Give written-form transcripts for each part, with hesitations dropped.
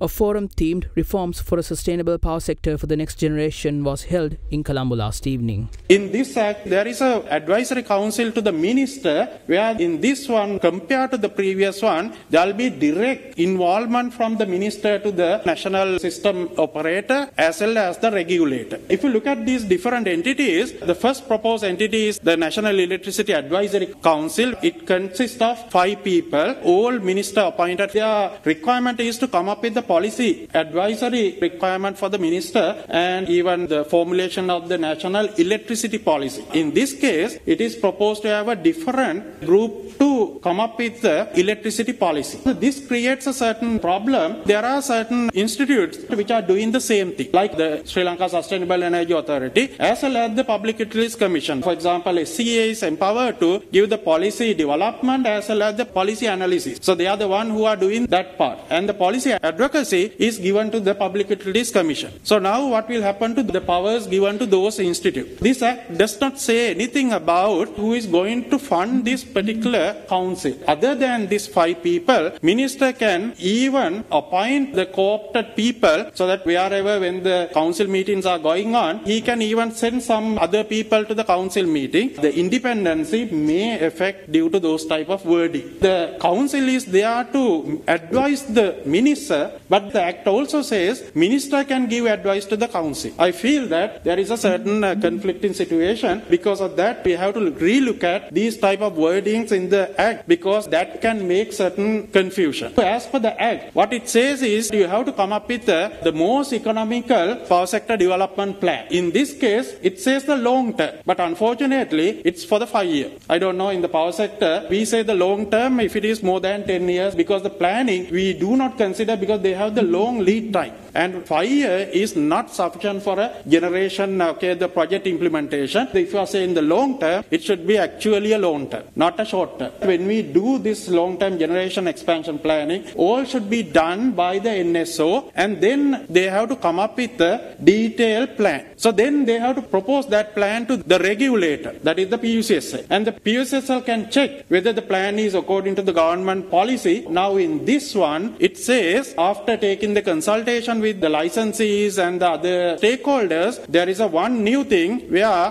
A forum themed Reforms for a Sustainable Power Sector for the Next Generation was held in Colombo last evening. In this act, there is an advisory council to the minister, where in this one, compared to the previous one, there will be direct involvement from the minister to the national system operator as well as the regulator. If you look at these different entities, the first proposed entity is the National Electricity Advisory Council. It consists of 5 people, all minister appointed. Their requirement is to come up with the policy advisory requirement for the minister and even the formulation of the national electricity policy. In this case, it is proposed to have a different group to come up with the electricity policy. So this creates a certain problem. There are certain institutes which are doing the same thing, like the Sri Lanka Sustainable Energy Authority as well as the Public Utilities Commission. For example, SCA is empowered to give the policy development as well as the policy analysis. So they are the one who are doing that part. And the policy advocacy is given to the Public Utilities Commission. So now what will happen to the powers given to those institutes? This act does not say anything about who is going to fund this particular council. Other than these 5 people, minister can even appoint the co-opted people so that wherever when the council meetings are going on, he can even send some other people to the council meeting. The independency may affect due to those type of wording. The council is there to advise the minister, but the act also says minister can give advice to the council. I feel that there is a certain conflicting situation. Because of that, we have to relook at these type of wordings in the act, because that can make certain confusion. So as per the act, what it says is you have to come up with the most economical power sector development plan. In this case, it says the long term, but unfortunately, it's for the 5 years. I don't know, in the power sector, we say the long term if it is more than 10 years, because the planning we do not consider because they have the long lead time. And 5 years is not sufficient for a generation, the project implementation. If you are saying the long term, it should be actually a long term, not a short term. When we do this long term generation expansion planning, all should be done by the NSO, and then they have to come up with a detailed plan. So then they have to propose that plan to the regulator, that is the PUCSL. And the PUCSL can check whether the plan is according to the government policy. Now in this one, it says after taking the consultation with the licensees and the other stakeholders, there is a one new thing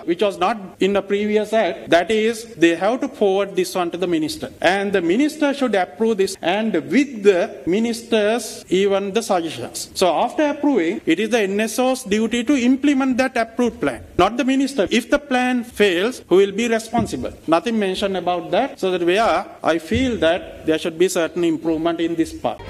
which was not in the previous act, that is they have to forward this one to the minister. And the minister should approve this, and with the ministers even the suggestions. So after approving, it is the NSO's duty to implement that approved plan, not the minister. If the plan fails, who will be responsible? Nothing mentioned about that. So that I feel that there should be certain improvement in this part.